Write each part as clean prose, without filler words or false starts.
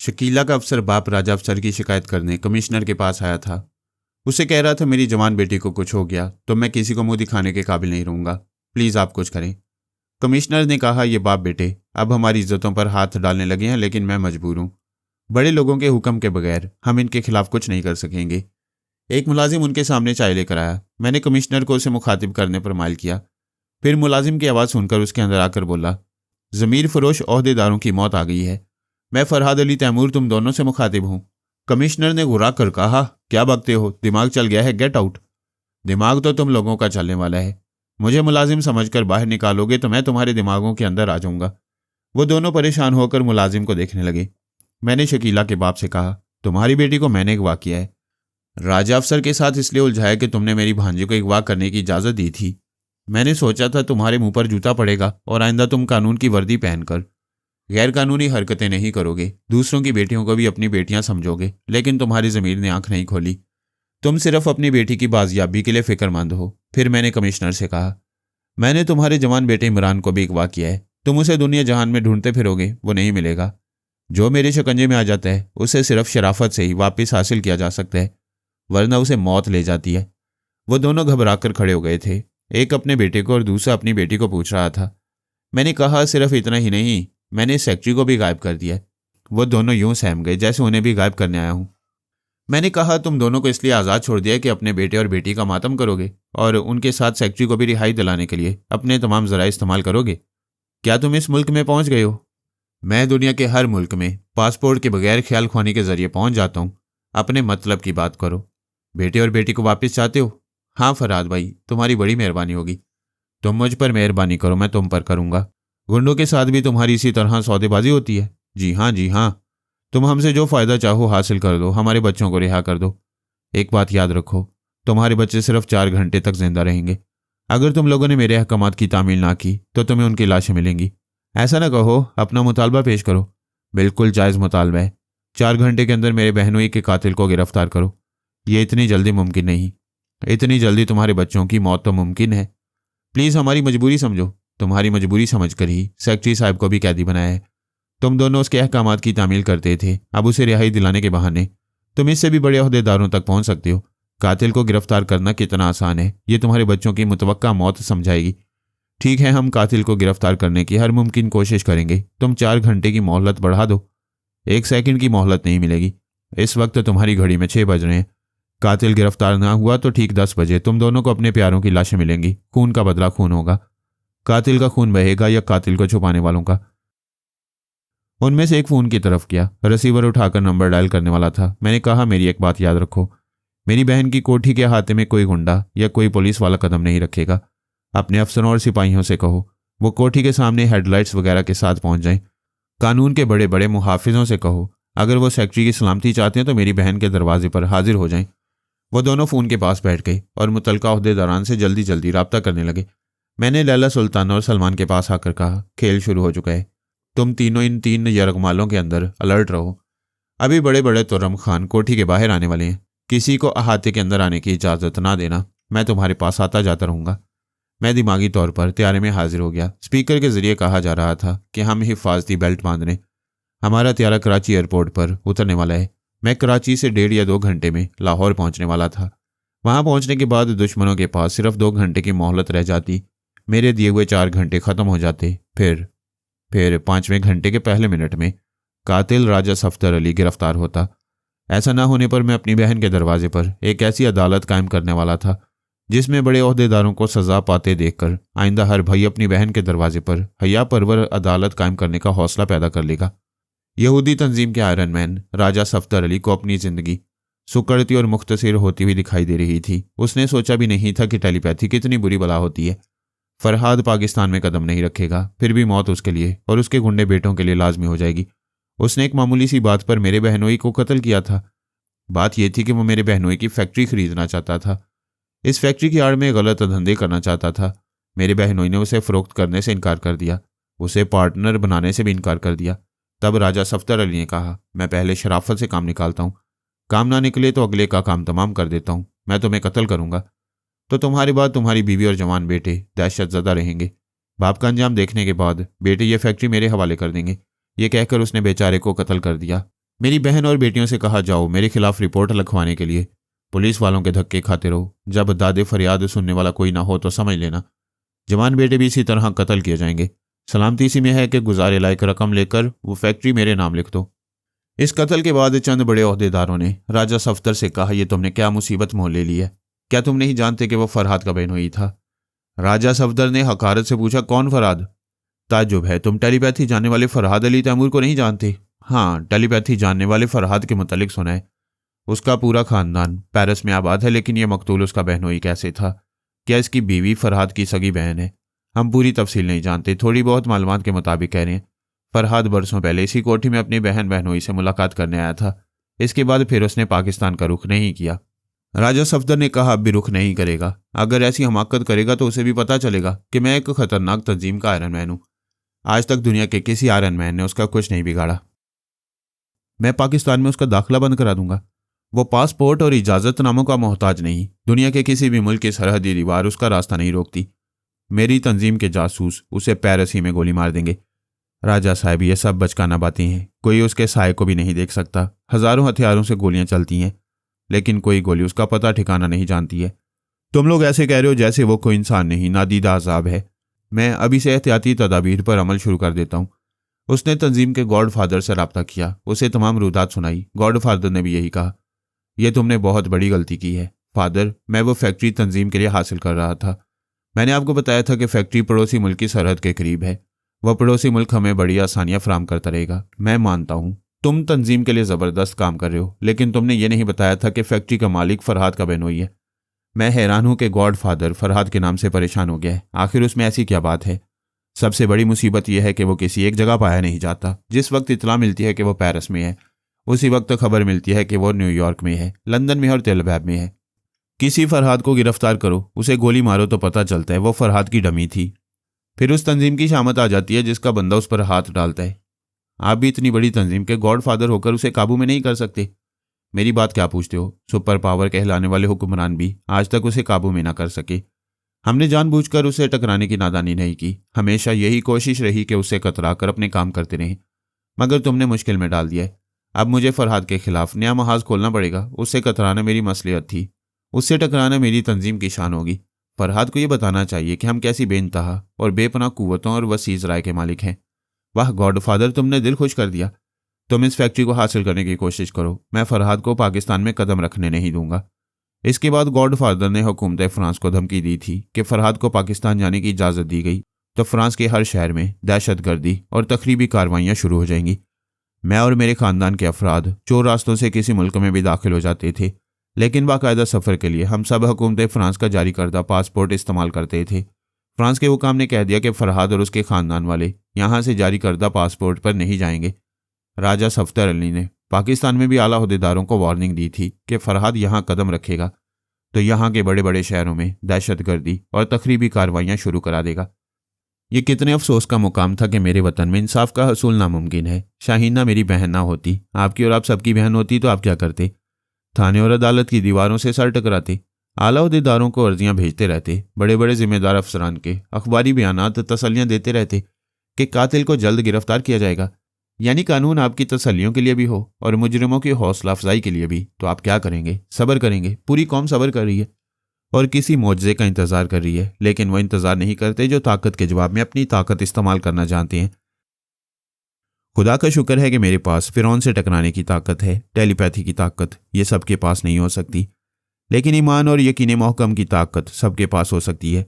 शकीला का अफसर बाप राजा अफसर की शिकायत करने कमिश्नर के पास आया था। उसे कह रहा था मेरी जवान बेटी को कुछ हो गया तो मैं किसी को मुंह दिखाने के काबिल नहीं रहूंगा, प्लीज़ आप कुछ करें। कमिश्नर ने कहा, ये बाप बेटे अब हमारी इज्जतों पर हाथ डालने लगे हैं, लेकिन मैं मजबूर हूं। बड़े लोगों के हुक्म के बगैर हम इनके खिलाफ कुछ नहीं कर सकेंगे। एक मुलाजिम उनके सामने चाय लेकर आया। मैंने कमिश्नर को उसे मुखातिब करने पर माइल किया। फिर मुलाजिम की आवाज़ सुनकर उसके अंदर आकर बोला, ज़मीर फरोश ओहदेदारों की मौत आ गई है। मैं फरहाद अली तैमूर तुम दोनों से मुखातिब हूं। कमिश्नर ने घुरा कर कहा, क्या बकते हो, दिमाग चल गया है, गेट आउट। दिमाग तो तुम लोगों का चलने वाला है। मुझे मुलाजिम समझकर बाहर निकालोगे तो मैं तुम्हारे दिमागों के अंदर आ जाऊंगा। वो दोनों परेशान होकर मुलाजिम को देखने लगे। मैंने शकीला के बाप से कहा, तुम्हारी बेटी को मैंने अगवा किया है। राजा अफसर के साथ इसलिए उलझाया कि तुमने मेरी भांजी को अगवा करने की इजाज़त दी थी। मैंने सोचा था तुम्हारे मुंह पर जूता पड़ेगा और आइंदा तुम कानून की वर्दी पहनकर गैर कानूनी हरकतें नहीं करोगे, दूसरों की बेटियों को भी अपनी बेटियां समझोगे। लेकिन तुम्हारी ज़मीर ने आंख नहीं खोली। तुम सिर्फ अपनी बेटी की बाजियाबी के लिए फिक्रमंद हो। फिर मैंने कमिश्नर से कहा, मैंने तुम्हारे जवान बेटे इमरान को भी अगवा किया है। तुम उसे दुनिया जहान में ढूंढते फिरोगे, वो नहीं मिलेगा। जो मेरे शिकंजे में आ जाता है उसे सिर्फ शराफत से ही वापस हासिल किया जा सकता है, वरना उसे मौत ले जाती है। वो दोनों घबरा कर खड़े हो गए थे। एक अपने बेटे को और दूसरा अपनी बेटी को पूछ रहा था। मैंने कहा, सिर्फ इतना ही नहीं, मैंने सेक्रेटरी को भी गायब कर दिया। वो दोनों यूं सहम गए जैसे उन्हें भी गायब करने आया हूं। मैंने कहा, तुम दोनों को इसलिए आज़ाद छोड़ दिया कि अपने बेटे और बेटी का मातम करोगे और उनके साथ सेक्रेटरी को भी रिहाई दिलाने के लिए अपने तमाम ज़राए इस्तेमाल करोगे। क्या तुम इस मुल्क में पहुंच गए हो? मैं दुनिया के हर मुल्क में पासपोर्ट के बगैर ख्याल ख्वानी के जरिए पहुंच जाता हूं। अपने मतलब की बात करो। बेटे और बेटी को वापस चाहते हो? हाँ फरहाद भाई, तुम्हारी बड़ी मेहरबानी होगी। तुम मुझ पर मेहरबानी करो, मैं तुम पर करूंगा। गुंडों के साथ भी तुम्हारी इसी तरह सौदेबाजी होती है? जी हाँ, जी हाँ। तुम हमसे जो फ़ायदा चाहो हासिल कर दो, हमारे बच्चों को रिहा कर दो। एक बात याद रखो, तुम्हारे बच्चे सिर्फ 4 घंटे तक जिंदा रहेंगे। अगर तुम लोगों ने मेरे अहकामात की तामील ना की तो तुम्हें उनकी लाशें मिलेंगी। ऐसा ना कहो, अपना मुतालबा पेश करो। बिल्कुल जायज़ मुतालबा है। 4 घंटे के अंदर मेरे बहनोई के कातिल को गिरफ्तार करो। ये इतनी जल्दी मुमकिन नहीं। इतनी जल्दी तुम्हारे बच्चों की मौत तो मुमकिन है। प्लीज़ हमारी मजबूरी समझो। तुम्हारी मजबूरी समझकर ही सेक्रेटरी साहब को भी कैदी बनाया है। तुम दोनों उसके अहकामात की तामील करते थे, अब उसे रिहाई दिलाने के बहाने तुम इससे भी बड़े ओहदेदारों तक पहुंच सकते हो। कातिल को गिरफ्तार करना कितना आसान है, ये तुम्हारे बच्चों की मुतवक्का मौत समझाएगी। ठीक है, हम कातिल को गिरफ्तार करने की हर मुमकिन कोशिश करेंगे। तुम 4 घंटे की मोहलत बढ़ा दो। 1 सेकंड की मोहलत नहीं मिलेगी। इस वक्त तुम्हारी घड़ी में 6 बज रहे हैं। कातिल गिरफ्तार ना हुआ तो ठीक 10 बजे तुम दोनों को अपने प्यारों की लाशें मिलेंगी। खून का बदला खून होगा। कातिल का खून बहेगा या कातिल को छुपाने वालों का? उनमें से एक फ़ोन की तरफ गया। रिसीवर उठाकर नंबर डायल करने वाला था। मैंने कहा, मेरी एक बात याद रखो, मेरी बहन की कोठी के अहाते में कोई गुंडा या कोई पुलिस वाला कदम नहीं रखेगा। अपने अफसरों और सिपाहियों से कहो वो कोठी के सामने हेडलाइट्स वगैरह के साथ पहुंच जाएं। कानून के बड़े बड़े मुहाफिजों से कहो अगर वो सेक्रेटरी की सलामती चाहते हैं तो मेरी बहन के दरवाजे पर हाजिर हो जाएं। वो दोनों फ़ोन के पास बैठ गए और मुतलका ओहदेदारान से जल्दी जल्दी रब्ता करने लगे। मैंने लैला सुल्तान और सलमान के पास आकर कहा, खेल शुरू हो चुका है। तुम तीनों इन 3 यरगमालों के अंदर अलर्ट रहो। अभी बड़े बड़े तुर्रम खान कोठी के बाहर आने वाले हैं। किसी को अहाते के अंदर आने की इजाज़त ना देना। मैं तुम्हारे पास आता जाता रहूँगा। मैं दिमागी तौर पर तैयारी में हाजिर हो गया। स्पीकर के जरिए कहा जा रहा था कि हम हिफाजती बेल्ट बांध लें। हमारा त्यारा कराची एयरपोर्ट पर उतरने वाला है। मैं कराची से 1.5 या 2 घंटे में लाहौर पहुंचने वाला था। वहां पहुंचने के बाद दुश्मनों के पास सिर्फ 2 घंटे की मोहलत रह जाती। मेरे दिए हुए 4 घंटे ख़त्म हो जाते। फिर 5वें घंटे के पहले मिनट में कातिल राजा सफदर अली गिरफ्तार होता। ऐसा ना होने पर मैं अपनी बहन के दरवाजे पर एक ऐसी अदालत कायम करने वाला था जिसमें बड़े ओहदेदारों को सज़ा पाते देखकर आइंदा हर भाई अपनी बहन के दरवाजे पर हया परवर अदालत कायम करने का हौसला पैदा कर लेगा। यहूदी तंजीम के आयरन मैन राजा सफदर अली को अपनी ज़िंदगी सुकड़ती और मुख्तसर होती हुई दिखाई दे रही थी। उसने सोचा भी नहीं था कि टेलीपैथी कितनी बुरी बला होती है। फरहाद पाकिस्तान में कदम नहीं रखेगा, फिर भी मौत उसके लिए और उसके गुंडे बेटों के लिए लाजमी हो जाएगी। उसने एक मामूली सी बात पर मेरे बहनोई को कत्ल किया था। बात यह थी कि वो मेरे बहनोई की फैक्ट्री खरीदना चाहता था। इस फैक्ट्री की आड़ में गलत धंधे करना चाहता था। मेरे बहनोई ने उसे फ़रोख्त करने से इनकार कर दिया, उसे पार्टनर बनाने से भी इनकार कर दिया। तब राजा सफदर अली ने कहा, मैं पहले शराफत से काम निकालता हूँ, काम ना निकले तो अगले का काम तमाम कर देता हूँ। मैं तुम्हें कत्ल करूँगा तो तुम्हारे बाद तुम्हारी बीवी और जवान बेटे दहशत ज़दा रहेंगे। बाप का अंजाम देखने के बाद बेटे ये फैक्ट्री मेरे हवाले कर देंगे। ये कहकर उसने बेचारे को कत्ल कर दिया। मेरी बहन और बेटियों से कहा जाओ मेरे खिलाफ रिपोर्ट लिखवाने के लिए। पुलिस वालों के धक्के खाते रहो। जब दादे फरियाद सुनने वाला कोई ना हो तो समझ लेना जवान बेटे भी इसी तरह कत्ल किए जाएंगे। सलामती इसी में है कि गुजारे लायक रकम लेकर वो फैक्ट्री मेरे नाम लिख दो। इस कत्ल के बाद चंद बड़े ओहदेदारों ने राजा सफदर से कहा, यह तुमने क्या मुसीबत मोल ले ली है? क्या तुम नहीं जानते कि वो फरहाद का बहनोई था? राजा सफदर ने हकारत से पूछा, कौन फरहाद? ताज्जुब है, तुम टेलीपैथी जानने वाले फरहाद अली तैमूर को नहीं जानते? हाँ, टेलीपैथी जानने वाले फरहाद के मुतालिक सुना है। उसका पूरा खानदान पेरिस में आबाद है, लेकिन यह मकतूल उसका बहनोई कैसे था? क्या इसकी बीवी फरहाद की सगी बहन है? हम पूरी तफसील नहीं जानते, थोड़ी बहुत मालूमात के मुताबिक कह रहे हैं। फरहाद बरसों पहले इसी कोठी में अपनी बहन बहनोई से मुलाकात करने आया था। इसके बाद फिर उसने पाकिस्तान का रुख नहीं किया। राजा सफदर ने कहा, अब भी रुख नहीं करेगा। अगर ऐसी हमाकत करेगा तो उसे भी पता चलेगा कि मैं एक खतरनाक तंजीम का आयरन मैन हूं। आज तक दुनिया के किसी आयरन मैन ने उसका कुछ नहीं बिगाड़ा। मैं पाकिस्तान में उसका दाखिला बंद करा दूंगा। वो पासपोर्ट और इजाजतनामों का मोहताज नहीं। दुनिया के किसी भी मुल्क की सरहदी दीवार उसका रास्ता नहीं रोकती। मेरी तंजीम के जासूस उसे पेरिस ही में गोली मार देंगे। राजा साहब, ये सब बचकाना बातें हैं। कोई उसके साए को भी नहीं देख सकता। हजारों हथियारों से गोलियां चलती हैं, लेकिन कोई गोली उसका पता ठिकाना नहीं जानती है। तुम लोग ऐसे कह रहे हो जैसे वो कोई इंसान नहीं, नादीदा अजाब है। मैं अभी से एहतियाती तदाबीर पर अमल शुरू कर देता हूँ। उसने तंजीम के गॉड फादर से रब्ता किया, उसे तमाम रुदात सुनाई। गॉड फादर ने भी यही कहा, यह तुमने बहुत बड़ी गलती की है फादर। मैं वो फैक्ट्री तंजीम के लिए हासिल कर रहा था। मैंने आपको बताया था कि फैक्ट्री पड़ोसी मुल्क की सरहद के करीब है। वह पड़ोसी मुल्क हमें बड़ी आसानियां फराम करता रहेगा। मैं मानता हूं तुम तंजीम के लिए ज़बरदस्त काम कर रहे हो, लेकिन तुमने ये नहीं बताया था कि फैक्ट्री का मालिक फरहाद का बहनोई है। मैं हैरान हूं कि गॉड फादर फरहाद के नाम से परेशान हो गया है। आखिर उसमें ऐसी क्या बात है? सबसे बड़ी मुसीबत यह है कि वो किसी एक जगह पाया नहीं जाता। जिस वक्त इतला मिलती है कि वो पेरिस में है, उसी वक्त खबर मिलती है कि वो न्यूयॉर्क में है, लंदन में और तेल अवीव में है। किसी फरहाद को गिरफ्तार करो, उसे गोली मारो तो पता चलता है वो फरहाद की डमी थी। फिर उस तंजीम की शामत आ जाती है जिसका बंदा उस पर हाथ डालता है। आप भी इतनी बड़ी तंजीम के गॉड फादर होकर उसे काबू में नहीं कर सकते। मेरी बात क्या पूछते हो? सुपर पावर कहलाने वाले हुक्मरान भी आज तक उसे काबू में ना कर सके। हमने जानबूझकर उसे टकराने की नादानी नहीं की। हमेशा यही कोशिश रही कि उसे कतरा कर अपने काम करते रहें, मगर तुमने मुश्किल में डाल दिया है। अब मुझे फरहाद के खिलाफ नया महाज खोलना पड़ेगा। उससे कतराना मेरी मसलियत थी, उससे टकराना मेरी तंजीम की शान होगी। फरहाद को यह बताना चाहिए कि हम कैसी बेइंतहा और बेपनाह कुव्वतों और वसीज राय के मालिक हैं। वाह गॉड फादर, तुमने दिल खुश कर दिया। तुम इस फैक्ट्री को हासिल करने की कोशिश करो। मैं फरहाद को पाकिस्तान में कदम रखने नहीं दूंगा। इसके बाद गॉड फादर ने हुकूमत फ्रांस को धमकी दी थी कि फरहाद को पाकिस्तान जाने की इजाज़त दी गई तो फ्रांस के हर शहर में दहशतगर्दी और तखरीबी कार्रवाइयाँ शुरू हो जाएंगी। मैं और मेरे खानदान के अफराद चोर रास्तों से किसी मुल्क में भी दाखिल हो जाते थे, लेकिन बाकायदा सफ़र के लिए हम सब हुकूमत फ्रांस का जारी करदा पासपोर्ट इस्तेमाल करते थे। फ्रांस के हुकाम ने कह दिया कि फरहाद और उसके ख़ानदान वाले यहाँ से जारी करदा पासपोर्ट पर नहीं जाएंगे। राजा सफदर अली ने पाकिस्तान में भी आला अहदेदारों को वार्निंग दी थी कि फरहाद यहाँ कदम रखेगा तो यहाँ के बड़े बड़े शहरों में दहशतगर्दी और तखरीबी कार्रवाइयाँ शुरू करा देगा। ये कितने अफसोस का मुकाम था कि मेरे वतन में इंसाफ का हसूल नामुमकिन है। शाहीना मेरी बहन ना होती, आपकी और आप सबकी बहन होती तो आप क्या करते? थाने और अदालत की दीवारों से सर टकराते, आला अहदेदारों को अर्जियां भेजते रहते, बड़े बड़े जिम्मेदार अफसरान के अखबारी बयानात तसल्लियां देते रहते कि कातिल को जल्द गिरफ्तार किया जाएगा। यानी कानून आपकी तसल्लियों के लिए भी हो और मुजरिमों की हौसला अफजाई के लिए भी, तो आप क्या करेंगे? सब्र करेंगे। पूरी कौम सब्र कर रही है और किसी मौजज़े का इंतज़ार कर रही है, लेकिन वह इंतज़ार नहीं करते जो ताकत के जवाब में अपनी ताकत इस्तेमाल करना जानते हैं। खुदा का शुक्र है कि मेरे पास फिरौन से टकराने की ताकत है, टेलीपैथी की ताकत ये सबके पास नहीं हो सकती, लेकिन ईमान और यकीन महकम की ताकत सबके पास हो सकती है।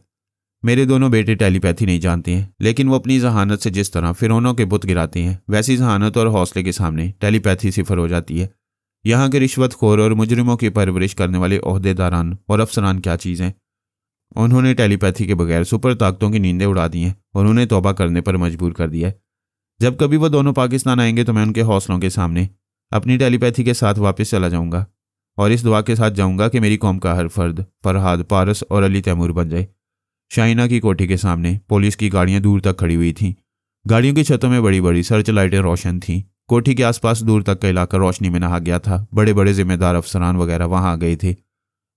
मेरे दोनों बेटे टेलीपैथी नहीं जानते हैं, लेकिन वो अपनी जहानत से जिस तरह फिरौनों के बुत गिराते हैं, वैसी जहानत और हौसले के सामने टेलीपैथी सिफर हो जाती है। यहाँ के रिश्वतखोर और मुजरिमों की परवरिश करने वाले ओहदेदारान और अफसरान क्या चीज़ हैं? उन्होंने टेलीपैथी के बगैर सुपर ताकतों की नींदें उड़ा दी हैं और उन्हें तौबा करने पर मजबूर कर दिया है। जब कभी वो दोनों पाकिस्तान आएंगे तो मैं उनके हौसलों के सामने अपनी टेलीपैथी के साथ वापस चला जाऊंगा और इस दुआ के साथ जाऊंगा कि मेरी कौम का हर फर्द फरहाद, पारस और अली तैमूर बन जाए। शाहीना की कोठी के सामने पुलिस की गाड़ियां दूर तक खड़ी हुई थीं। गाड़ियों की छतों में बड़ी बड़ी सर्च लाइटें रोशन थीं। कोठी के आसपास दूर तक का इलाका रोशनी में नहा गया था। बड़े बड़े जिम्मेदार अफसरान वगैरह वहां आ गए थे।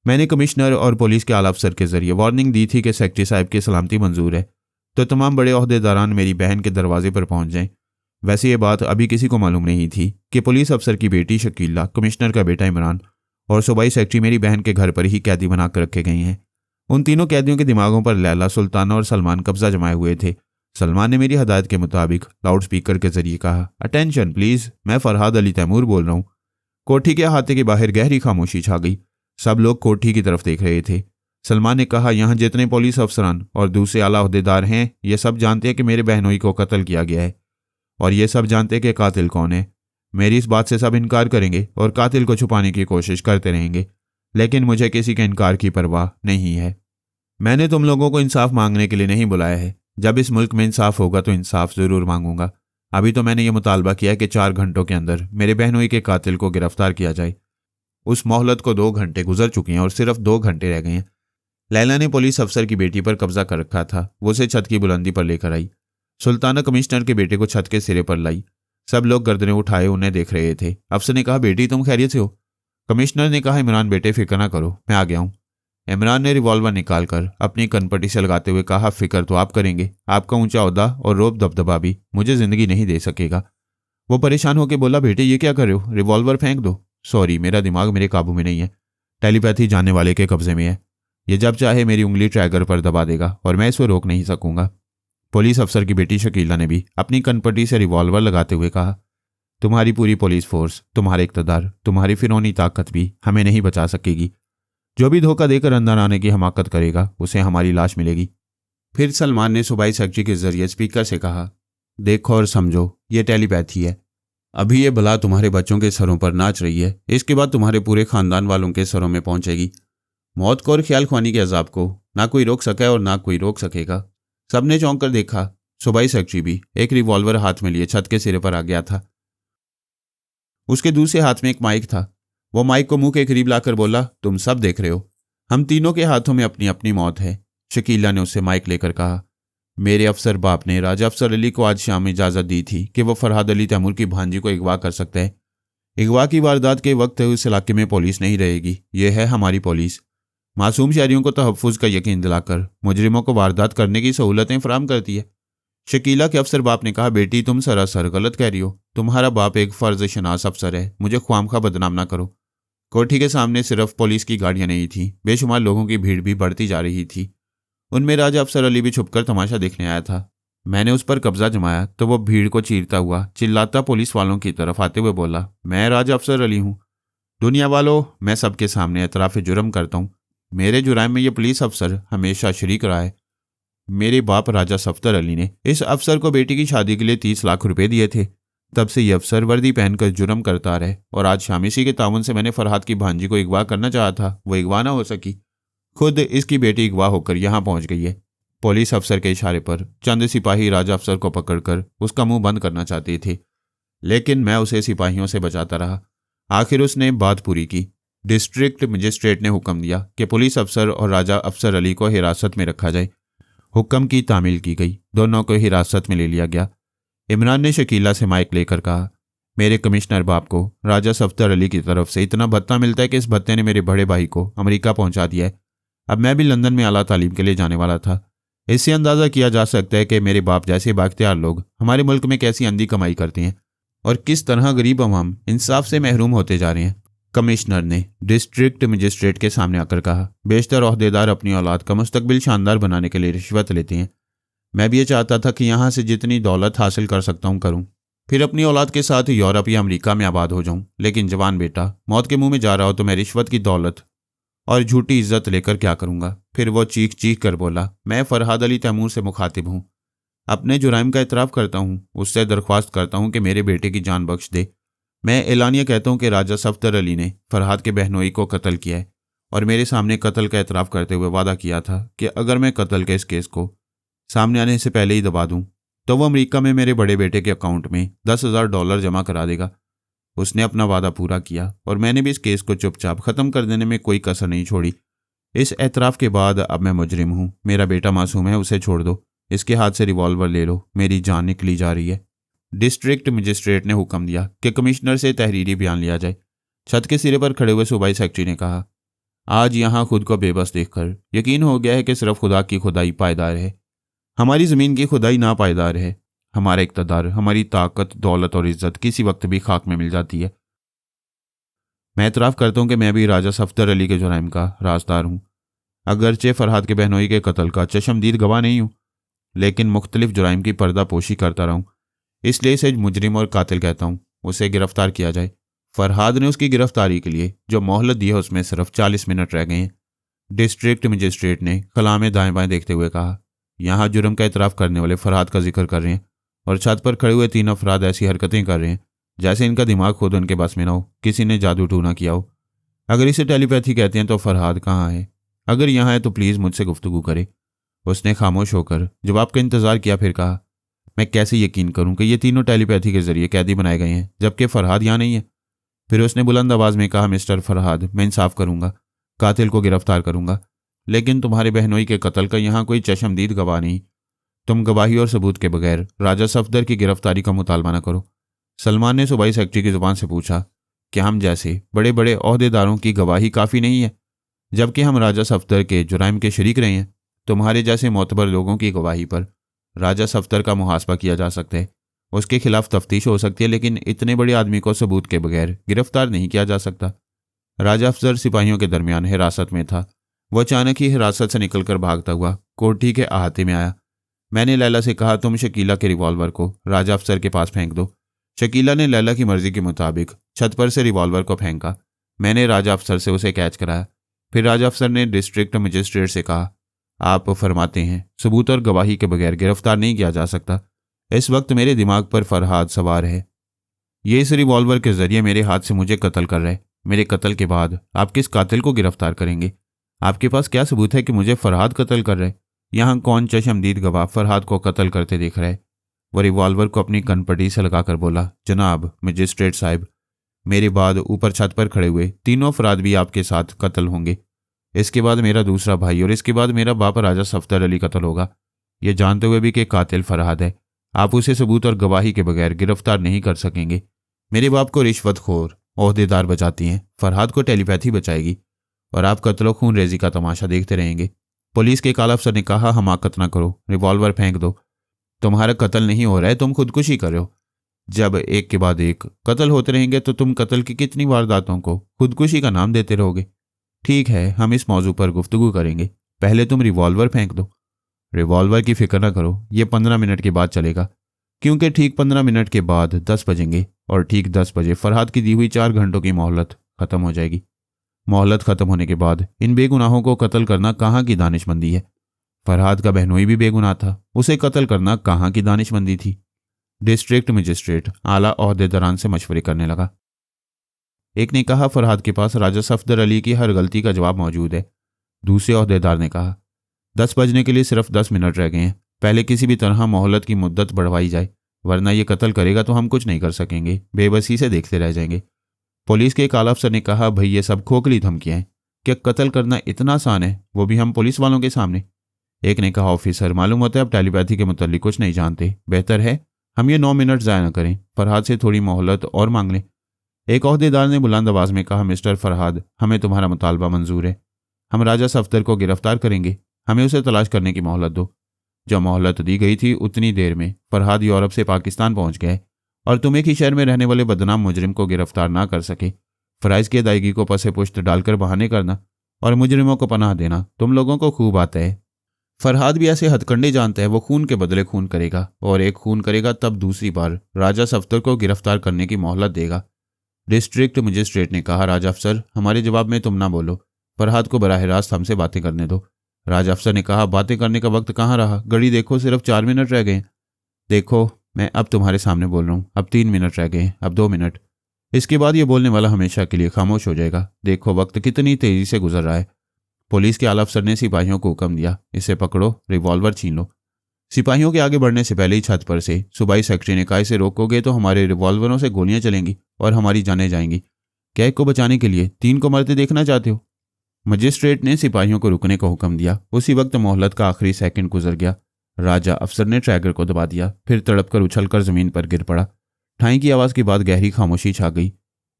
मैंने कमिश्नर और पुलिस के आला अफसर के जरिए वार्निंग दी थी कि सेक्रेटरी साहब की सलामती मंजूर है तो तमाम बड़े ओहदेदारान मेरी बहन के दरवाजे पर पहुंच जाएं। वैसे ये बात अभी किसी को मालूम नहीं थी कि पुलिस अफसर की बेटी शकीला, कमिश्नर का बेटा इमरान और सूबाई सेक्रेटरी मेरी बहन के घर पर ही कैदी बनाकर रखे गए हैं। उन तीनों कैदियों के दिमागों पर लैला, सुल्ताना और सलमान कब्जा जमाए हुए थे। सलमान ने मेरी हदायत के मुताबिक लाउड स्पीकर के जरिए कहा, अटेंशन प्लीज, मैं फरहाद अली तैमूर बोल रहा हूँ। कोठी के अहाते के बाहर गहरी खामोशी छा गई। सब लोग कोठी की तरफ देख रहे थे। सलमान ने कहा, यहाँ जितने पुलिस अफसरान और दूसरे आला ओहदेदार हैं, ये सब जानते हैं कि मेरे बहनोई को कत्ल किया गया है और ये सब जानते हैं कि कातिल कौन है। मेरी इस बात से सब इनकार करेंगे और कातिल को छुपाने की कोशिश करते रहेंगे, लेकिन मुझे किसी के इनकार की परवाह नहीं है। मैंने तुम लोगों को इंसाफ मांगने के लिए नहीं बुलाया है। जब इस मुल्क में इंसाफ होगा तो इंसाफ जरूर मांगूंगा। अभी तो मैंने ये मुतालबा किया कि 4 घंटों के अंदर मेरे बहनोई के कातिल को गिरफ्तार किया जाए। उस मोहलत को 2 घंटे गुजर चुके हैं और सिर्फ 2 घंटे रह गए हैं। लैला ने पुलिस अफसर की बेटी पर कब्जा कर रखा था। वो उसे छत की बुलंदी पर लेकर आई। सुल्ताना कमिश्नर के बेटे को छत के सिरे पर लाई। सब लोग गर्दनें उठाए उन्हें देख रहे थे। अफसर ने कहा, बेटी तुम खैरियत से हो? कमिश्नर ने कहा, इमरान बेटे फिक्र ना करो, मैं आ गया हूँ। इमरान ने रिवॉल्वर निकालकर अपनी कनपट्टी से लगाते हुए कहा, फिक्र तो आप करेंगे, आपका ऊंचा ओहदा और रोब दबदबा भी मुझे जिंदगी नहीं दे सकेगा। वो परेशान होकर बोला, बेटे ये क्या कर रहे हो? रिवॉल्वर फेंक दो। सॉरी, मेरा दिमाग मेरे काबू में नहीं है। टेलीपैथी जानने वाले के कब्जे में है। ये जब चाहे मेरी उंगली ट्रैगर पर दबा देगा और मैं इसको रोक नहीं सकूंगा। पुलिस अफसर की बेटी शकीला ने भी अपनी कनपट्टी से रिवॉल्वर लगाते हुए कहा, तुम्हारी पूरी पुलिस फोर्स, तुम्हारे इक़्तिदार, तुम्हारी फिरौनी ताकत भी हमें नहीं बचा सकेगी। जो भी धोखा देकर अंदर आने की हमाकत करेगा उसे हमारी लाश मिलेगी। फिर सलमान ने सूबाई सेक्रेटरी के जरिए स्पीकर से कहा, देखो और समझो, ये टेलीपैथी है। अभी ये बला तुम्हारे बच्चों के सरों पर नाच रही है, इसके बाद तुम्हारे पूरे खानदान वालों के सरों में पहुंचेगी। मौत को और ख्याल ख्वानी के अजाब को ना कोई रोक सका और ना कोई रोक सकेगा। सबने चौंक कर देखा। सूबाई सेक्रेटरी भी एक रिवॉल्वर हाथ में लिए छत के सिरे पर आ गया था। उसके दूसरे हाथ में एक माइक था। वो माइक को मुंह के करीब लाकर बोला, तुम सब देख रहे हो, हम तीनों के हाथों में अपनी अपनी मौत है। शकीला ने उससे माइक लेकर कहा, मेरे अफसर बाप ने राजा अफसर अली को आज शाम इजाज़त दी थी कि वो फरहाद अली तैमूर की भांजी को अगवा कर सकता है। अगवा की वारदात के वक्त उस इलाके में पुलिस नहीं रहेगी। ये है हमारी पुलिस। मासूम शहरियों को तहफ़्फ़ुज़ का यकीन दिलाकर मुजरिमों को वारदात करने की सहूलतें फराहम करती है। शकीला के अफसर बाप ने कहा, बेटी तुम सरासर गलत कह रही हो। तुम्हारा बाप एक फ़र्ज शनास अफसर है, मुझे ख्वामखा बदनाम ना करो। कोठी के सामने सिर्फ पुलिस की गाड़ियां नहीं थी, बेशुमार लोगों की भीड़ भी बढ़ती जा रही थी। उनमें राजा अफसर अली भी छुपकर तमाशा देखने आया था। मैंने उस पर कब्जा जमाया तो वो भीड़ को चीरता हुआ चिल्लाता पुलिस वालों की तरफ आते हुए बोला, मैं राजा अफसर अली हूँ। दुनिया वालों, मैं सबके सामने एतराफ़ जुर्म करता हूँ। मेरे जुराइम में ये पुलिस अफसर हमेशा शरीक रहा है। मेरे बाप राजा सफ्तर अली ने इस अफसर को बेटी की शादी के लिए 30 लाख रुपए दिए थे। तब से ये अफसर वर्दी पहनकर जुर्म करता रहे और आज शाम इसी के ताउन से मैंने फरहाद की भांजी को अगवा करना चाहा था, वो अगवा ना हो सकी। खुद इसकी बेटी अगवा होकर यहाँ पहुंच गई है। पुलिस अफसर के इशारे पर चंद सिपाही राजा अफसर को पकड़कर उसका मुंह बंद करना चाहते थे, लेकिन मैं उसे सिपाहियों से बचाता रहा। आखिर उसने बात पूरी की। डिस्ट्रिक्ट मजिस्ट्रेट ने हुक्म दिया कि पुलिस अफसर और राजा अफसर अली को हिरासत में रखा जाए। हुक्म की तामील की गई। दोनों को हिरासत में ले लिया गया। इमरान ने शकीला से माइक लेकर कहा, मेरे कमिश्नर बाप को राजा सफ्तर अली की तरफ से इतना भत्ता मिलता है कि इस भत्ते ने मेरे बड़े भाई को अमेरिका पहुंचा दिया है। अब मैं भी लंदन में आला तालीम के लिए जाने वाला था। इससे अंदाज़ा किया जा सकता है कि मेरे बाप जैसे बाख्तियार लोग हमारे मुल्क में कैसी अंधी कमाई करते हैं और किस तरह गरीब अवाम इंसाफ से महरूम होते जा रहे हैं। कमिश्नर ने डिस्ट्रिक्ट मजिस्ट्रेट के सामने आकर कहा, बेशतर ओहदेदार अपनी औलाद का मुस्तकबिल शानदार बनाने के लिए रिश्वत लेते हैं। मैं भी ये चाहता था कि यहाँ से जितनी दौलत हासिल कर सकता हूँ करूँ, फिर अपनी औलाद के साथ यूरोप या अमेरिका में आबाद हो जाऊँ। लेकिन जवान बेटा मौत के मुंह में जा रहा हो तो मैं रिश्वत की दौलत और झूठी इज्जत लेकर क्या करूँगा। फिर वो चीख चीख कर बोला, मैं फरहाद अली तैमूर से मुखातिब हूँ, अपने जुराइम का इतराफ़ करता हूँ, उससे दरख्वास्त करता हूँ कि मेरे बेटे की जान बख्श दे। मैं एलानिया कहता हूँ कि राजा सफ्तर अली ने फरहाद के बहनोई को कत्ल किया है और मेरे सामने कत्ल का इतराफ़ करते हुए वादा किया था कि अगर मैं कत्ल के इस केस को सामने आने से पहले ही दबा दूं तो वो अमेरिका में मेरे बड़े बेटे के अकाउंट में $10,000 जमा करा देगा। उसने अपना वादा पूरा किया और मैंने भी इस केस को चुपचाप ख़त्म कर देने में कोई कसर नहीं छोड़ी। इस एतराफ़ के बाद अब मैं मुजरिम हूँ। मेरा बेटा मासूम है, उसे छोड़ दो। इसके हाथ से रिवॉल्वर ले लो, मेरी जान निकली जा रही है। डिस्ट्रिक्ट मजिस्ट्रेट ने हुक्म दिया कि कमिश्नर से तहरीरी बयान लिया जाए। छत के सिरे पर खड़े हुए सूबाई सेक्रेटरी ने कहा, आज यहाँ खुद को बेबस देखकर यकीन हो गया है कि सिर्फ खुदा की खुदाई पायदार है, हमारी ज़मीन की खुदाई नापायदार है। हमारा इक़्तिदार, हमारी ताकत, दौलत और इज्जत किसी वक्त भी खाक में मिल जाती है। मैं एतराफ़ करता हूँ कि मैं भी राजा सफदर अली के जुराइम का राजदार हूँ। अगरचे फरहाद के बहनोई के कत्ल का चशमदीद गवाह नहीं हूँ, लेकिन मुख्तलिफ जुराइम की पर्दापोशी करता रहूँ, इसलिए इसे मुजरिम और कातिल कहता हूँ। उसे गिरफ्तार किया जाए। फरहाद ने उसकी गिरफ्तारी के लिए जो मोहलत दी है उसमें सिर्फ 40 मिनट रह गए हैं। डिस्ट्रिक्ट मजिस्ट्रेट ने खला में दाएं बाएं देखते हुए कहा, यहाँ जुर्म का इतराफ़ करने वाले फरहाद का जिक्र कर रहे हैं और छत पर खड़े हुए 3 अफराद ऐसी हरकतें कर रहे हैं जैसे इनका दिमाग खुद उनके बस में ना हो, किसी ने जादू टूना किया हो। अगर इसे टेलीपैथी कहते हैं तो फरहाद कहाँ है? अगर यहाँ है तो प्लीज़ मुझसे गुफ्तगू करे। उसने खामोश होकर जवाब का इंतज़ार किया, फिर कहा, मैं कैसे यकीन करूं कि ये तीनों टेलीपैथी के जरिए कैदी बनाए गए हैं जबकि फरहाद यहाँ नहीं है? फिर उसने बुलंद आवाज़ में कहा, मिस्टर फरहाद, मैं इंसाफ करूंगा, कातिल को गिरफ्तार करूंगा, लेकिन तुम्हारे बहनोई के कत्ल का यहाँ कोई चशमदीद गवाह नहीं। तुम गवाही और सबूत के बगैर राजा सफदर की गिरफ्तारी का मुतालबा न करो। सलमान ने सूबाई सेक्रेटरी की जुबान से पूछा, क्या हम जैसे बड़े बड़े ओहदेदारों की गवाही काफ़ी नहीं है, जबकि हम राजा सफदर के जुराइम के शरीक रहे हैं? तुम्हारे जैसे मोतबर लोगों की गवाही पर राजा सफदर का मुहासबा किया जा सकता है, उसके खिलाफ तफ्तीश हो सकती है, लेकिन इतने बड़े आदमी को सबूत के बगैर गिरफ्तार नहीं किया जा सकता। राजा अफसर सिपाहियों के दरमियान हिरासत में था। वह अचानक ही हिरासत से निकलकर भागता हुआ कोठी के अहाते में आया। मैंने लैला से कहा, तुम शकीला के रिवॉल्वर को राजा अफसर के पास फेंक दो। शकीला ने लैला की मर्जी के मुताबिक छत पर से रिवॉल्वर को फेंका। मैंने राजा अफसर से उसे कैच कराया। फिर राजा अफसर ने डिस्ट्रिक्ट मजिस्ट्रेट से कहा, आप फरमाते हैं सबूत और गवाही के बगैर गिरफ्तार नहीं किया जा सकता। इस वक्त मेरे दिमाग पर फरहाद सवार है। ये इस रिवॉल्वर के जरिए मेरे हाथ से मुझे कत्ल कर रहे। मेरे कत्ल के बाद आप किस कातिल को गिरफ्तार करेंगे? आपके पास क्या सबूत है कि मुझे फरहाद कत्ल कर रहे? यहाँ कौन चशमदीद गवाह फरहाद को कत्ल करते देख रहा है? वह रिवॉल्वर को अपनी कनपटी से लगाकर बोला, जनाब मजिस्ट्रेट साहब, मेरे बाद ऊपर छत पर खड़े हुए तीनों अफराद भी आपके साथ कत्ल होंगे। इसके बाद मेरा दूसरा भाई और इसके बाद मेरा बाप राजा सफदर अली कत्ल होगा। ये जानते हुए भी कि कातिल फरहाद है, आप उसे सबूत और गवाही के बगैर गिरफ्तार नहीं कर सकेंगे। मेरे बाप को रिश्वतखोर ओहदेदार बचाती हैं, फरहाद को टेलीपैथी बचाएगी और आप कत्लो खून रेजी का तमाशा देखते रहेंगे। पुलिस के एक आला अफसर ने कहा, हमाकत ना करो, रिवॉल्वर फेंक दो। तुम्हारा कत्ल नहीं हो रहा है, तुम खुदकुशी कर रहे हो। जब एक के बाद एक कत्ल होते रहेंगे तो तुम कत्ल की कितनी वारदातों को खुदकुशी का नाम देते रहोगे। ठीक है, हम इस मौजू पर गुफ्तगू करेंगे, पहले तुम रिवॉल्वर फेंक दो। रिवॉल्वर की फिक्र ना करो, ये 15 मिनट के बाद चलेगा, क्योंकि ठीक 15 मिनट के बाद 10 बजेंगे और ठीक 10 बजे फरहाद की दी हुई 4 घंटों की मोहलत खत्म हो जाएगी। मोहलत खत्म होने के बाद इन बेगुनाहों को कत्ल करना कहाँ की दानिशमंदी है? फरहाद का बहनोई भी बेगुनाह था, उसे कत्ल करना कहाँ की दानिशमंदी थी? डिस्ट्रिक्ट मजिस्ट्रेट आला ओहदेदारान से मशवरे करने लगा। एक ने कहा, फरहाद के पास राजा सफदर अली की हर गलती का जवाब मौजूद है। दूसरे ओहदेदार ने कहा, 10 बजने के लिए सिर्फ 10 मिनट रह गए हैं, पहले किसी भी तरह मोहलत की मुद्दत बढ़वाई जाए, वरना ये कत्ल करेगा तो हम कुछ नहीं कर सकेंगे, बेबसी से देखते रह जाएंगे। पुलिस के एक आला अफसर ने कहा, भाई ये सब खोखली धमकियां हैं, क्या कत्ल करना इतना आसान है, वो भी हम पुलिस वालों के सामने? एक ने कहा, ऑफिसर मालूम होता है आप टेलीपैथी के मुताल्लिक कुछ नहीं जानते, बेहतर है हम ये 9 मिनट ज़ाया न करें, फरहाद से थोड़ी मोहलत और मांग लें। एक ओहदेदार ने बुलंद आवाज़ में कहा, मिस्टर फरहाद, हमें तुम्हारा मुतालबा मंजूर है, हम राजा सफदर को गिरफ्तार करेंगे, हमें उसे तलाश करने की मोहलत दो। जो मोहलत दी गई थी उतनी देर में फरहाद यूरोप से पाकिस्तान पहुंच गए और तुम एक ही शहर में रहने वाले बदनाम मुजरिम को गिरफ्तार ना कर सके। फ़राइज़ की अदायगी को पसे पुश्त डालकर बहाने करना और मुजरिमों को पनाह देना तुम लोगों को खूब आता है। फरहाद भी ऐसे हथकंडे जानता है, वो खून के बदले खून करेगा और एक खून करेगा तब दूसरी बार राजा सफदर को गिरफ्तार करने की मोहलत देगा। डिस्ट्रिक्ट मजिस्ट्रेट ने कहा, राजा अफसर हमारे जवाब में तुम ना बोलो, फरहाद को बराह रास्त हमसे बातें करने दो। राजा अफसर ने कहा, बातें करने का वक्त कहाँ रहा, घड़ी देखो सिर्फ 4 मिनट रह गए। देखो मैं अब तुम्हारे सामने बोल रहा हूँ, अब 3 मिनट रह गए, अब 2 मिनट। इसके बाद ये बोलने वाला हमेशा के लिए खामोश हो जाएगा। देखो वक्त कितनी तेजी से गुजर रहा है। पुलिस के आला अफसर ने सिपाहियों को हुक्म दिया, इसे पकड़ो, रिवॉल्वर छीन लो। सिपाहियों के आगे बढ़ने से पहले ही छत पर से सूबाई सेक्रेटरी ने कहा, इसे रोकोगे तो हमारे रिवॉल्वरों से गोलियां चलेंगी और हमारी जानें जाएंगी। क्या एक को बचाने के लिए 3 को मरते देखना चाहते हो? मजिस्ट्रेट ने सिपाहियों को रुकने का हुक्म दिया। उसी वक्त मोहलत का आखिरी सेकंड गुजर गया। राजा अफसर ने ट्रैगर को दबा दिया, फिर तड़पकर उछलकर जमीन पर गिर पड़ा। ठाई की आवाज़ के बाद गहरी खामोशी छा गई।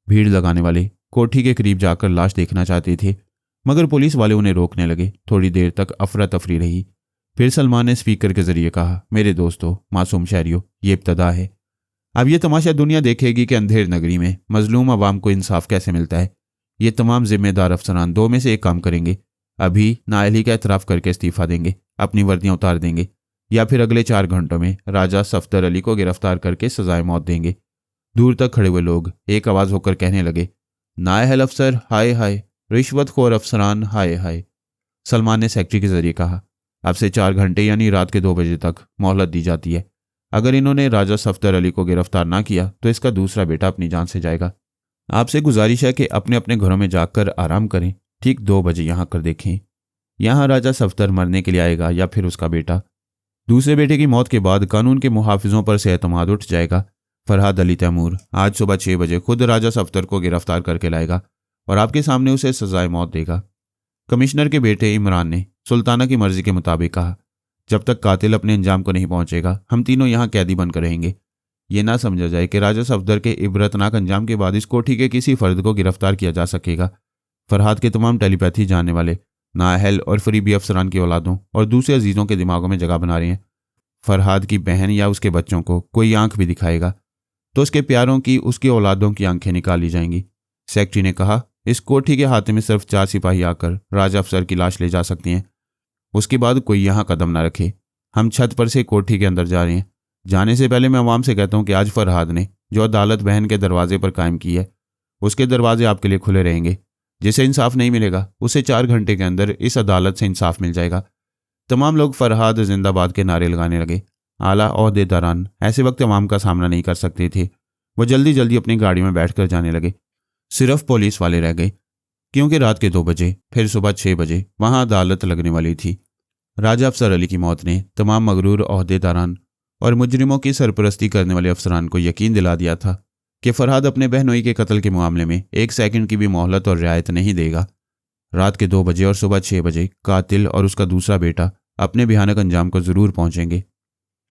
भीड़ लगाने वाले कोठी के करीब जाकर लाश देखना चाहते थे, मगर पुलिस वाले उन्हें रोकने लगे। थोड़ी देर तक अफरा तफरी रही, फिर सलमान ने स्पीकर के जरिए कहा, मेरे दोस्तों, मासूम शहरियों, ये इब्तदा है। अब ये तमाशा दुनिया देखेगी कि अंधेर नगरी में मजलूम अवाम को इंसाफ कैसे मिलता है। ये तमाम जिम्मेदार अफसरान दो में से एक काम करेंगे। अभी नाअहली का एतराफ़ करके इस्तीफ़ा देंगे, अपनी वर्दियाँ उतार देंगे, या फिर अगले 4 घंटों में राजा सफदर अली को गिरफ्तार करके सजाए मौत देंगे। दूर तक खड़े हुए लोग एक आवाज़ होकर कहने लगे, नाअहल अफसर हाय हाय, रिश्वतखोर अफसरान हाय हाय। सलमान ने सेक्रेटरी के जरिए कहा, अब से 4 घंटे यानी रात के 2 बजे तक मोहलत दी जाती है। अगर इन्होंने राजा सफदर अली को गिरफ्तार ना किया तो इसका दूसरा बेटा अपनी जान से जाएगा। आपसे गुजारिश है कि अपने अपने घरों में जाकर आराम करें। ठीक 2 बजे यहाँ कर देखें, यहाँ राजा सफदर मरने के लिए आएगा या फिर उसका बेटा। दूसरे बेटे की मौत के बाद कानून के मुहाफिजों पर से एतमाद उठ जाएगा। फरहाद अली तैमूर आज सुबह 6 बजे खुद राजा सफदर को गिरफ्तार करके लाएगा और आपके सामने उसे सजाए मौत देगा। कमिश्नर के बेटे इमरान ने सुल्ताना की मर्जी के मुताबिक कहा, जब तक कातिल अपने अंजाम को नहीं पहुंचेगा हम तीनों यहाँ कैदी बनकर रहेंगे। ये ना समझा जाए कि राजा सफदर के इबरतनाक अंजाम के बाद इस कोठी के किसी फर्द को गिरफ्तार किया जा सकेगा। फरहाद के तमाम टेलीपैथी जानने वाले नाअहल और फरीबी अफसरान की औलादों और दूसरे अजीज़ों के दिमागों में जगह बना रहे हैं। फरहाद की बहन या उसके बच्चों को कोई आंख भी दिखाएगा तो उसके प्यारों की, उसकी औलादों की आंखें निकाल ली जाएंगी। सेक्रेटरी ने कहा, इस कोठी के हाथ में सिर्फ 4 सिपाही आकर राजा अफसर की लाश ले जा सकती हैं, उसके बाद कोई यहाँ कदम ना रखे। हम छत पर से कोठी के अंदर जा रहे हैं। जाने से पहले मैं अवाम से कहता हूँ कि आज फरहाद ने जो अदालत बहन के दरवाजे पर कायम की है, उसके दरवाजे आपके लिए खुले रहेंगे। जिसे इंसाफ नहीं मिलेगा उसे 4 घंटे के अंदर इस अदालत से इंसाफ मिल जाएगा। तमाम लोग फरहाद जिंदाबाद के नारे लगाने लगे। आला ओहदेदारान ऐसे वक्त अवाम का सामना नहीं कर सकते थे। वो जल्दी जल्दी अपनी गाड़ी में बैठकर जाने लगे। सिर्फ पुलिस वाले रह गए, क्योंकि रात के 2 बजे फिर सुबह 6 बजे वहाँ अदालत लगने वाली थी। राजा अफसर अली की मौत ने तमाम मगरूर ओहदेदारान और मुजरिमों की सरपरस्ती करने वाले अफसरान को यकीन दिला दिया था कि फरहाद अपने बहनोई के कत्ल के मामले में 1 सेकंड की भी मोहलत और रियायत नहीं देगा। रात के 2 बजे और सुबह 6 बजे कातिल और उसका दूसरा बेटा अपने भयानक अंजाम को जरूर पहुंचेंगे।